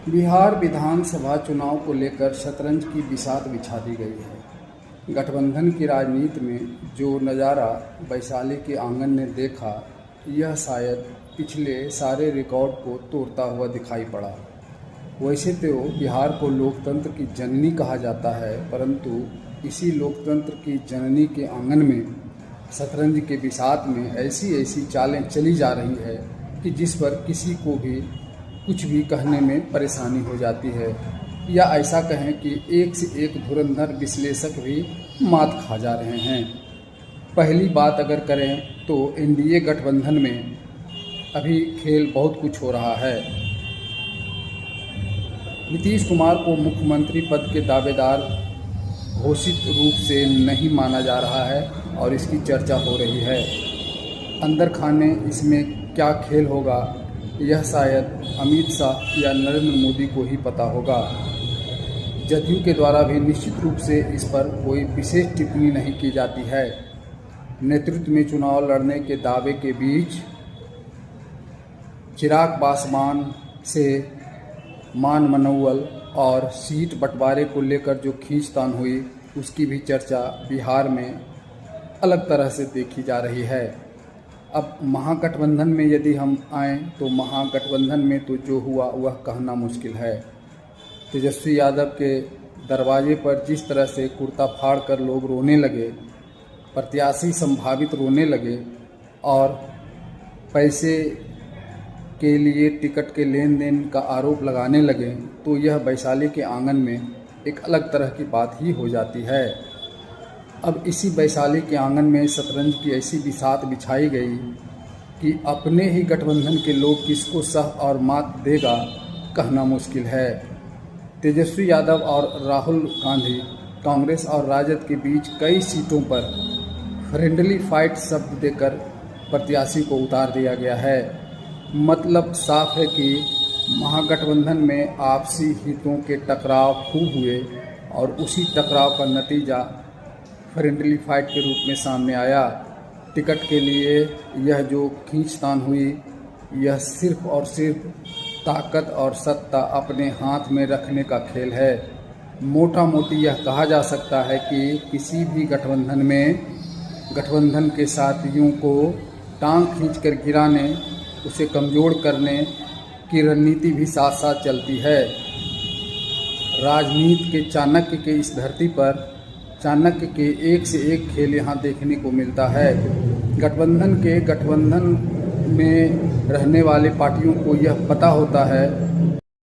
बिहार विधानसभा चुनाव को लेकर शतरंज की बिसात बिछा दी गई है। गठबंधन की राजनीति में जो नज़ारा वैशाली के आंगन ने देखा, यह शायद पिछले सारे रिकॉर्ड को तोड़ता हुआ दिखाई पड़ा। वैसे तो बिहार को लोकतंत्र की जननी कहा जाता है, परंतु इसी लोकतंत्र की जननी के आंगन में शतरंज के बिसात में ऐसी ऐसी चालें चली जा रही है कि जिस पर किसी को भी कुछ भी कहने में परेशानी हो जाती है, या ऐसा कहें कि एक से एक धुरंधर विश्लेषक भी मात खा जा रहे हैं। पहली बात अगर करें तो एनडीए गठबंधन में अभी खेल बहुत कुछ हो रहा है। नीतीश कुमार को मुख्यमंत्री पद के दावेदार घोषित रूप से नहीं माना जा रहा है और इसकी चर्चा हो रही है। अंदर खाने इसमें क्या खेल होगा, यह शायद अमित शाह या नरेंद्र मोदी को ही पता होगा। जदयू के द्वारा भी निश्चित रूप से इस पर कोई विशेष टिप्पणी नहीं की जाती है। नेतृत्व में चुनाव लड़ने के दावे के बीच चिराग पासवान से मान मनौवल और सीट बंटवारे को लेकर जो खींचतान हुई, उसकी भी चर्चा बिहार में अलग तरह से देखी जा रही है। अब महागठबंधन में यदि हम आएँ तो महागठबंधन में तो जो हुआ वह कहना मुश्किल है। तेजस्वी यादव के दरवाजे पर जिस तरह से कुर्ता फाड़ कर लोग रोने लगे, प्रत्याशी संभावित रोने लगे और पैसे के लिए टिकट के लेन देन का आरोप लगाने लगे, तो यह वैशाली के आंगन में एक अलग तरह की बात ही हो जाती है। अब इसी वैशाली के आंगन में शतरंज की ऐसी बिसात बिछाई गई कि अपने ही गठबंधन के लोग किसको सह और मात देगा, कहना मुश्किल है। तेजस्वी यादव और राहुल गांधी, कांग्रेस और राजद के बीच कई सीटों पर फ्रेंडली फाइट शब्द देकर प्रत्याशी को उतार दिया गया है। मतलब साफ है कि महागठबंधन में आपसी हितों के टकराव खूब हुए और उसी टकराव का नतीजा फ्रेंडली फाइट के रूप में सामने आया। टिकट के लिए यह जो खींचतान हुई, यह सिर्फ और सिर्फ ताकत और सत्ता अपने हाथ में रखने का खेल है। मोटा मोटी यह कहा जा सकता है कि किसी भी गठबंधन में गठबंधन के साथियों को टांग खींचकर गिराने, उसे कमज़ोर करने की रणनीति भी साथ साथ चलती है। राजनीति के चाणक्य के इस धरती पर चाणक्य के एक से एक खेल यहाँ देखने को मिलता है। गठबंधन में रहने वाले पार्टियों को यह पता होता है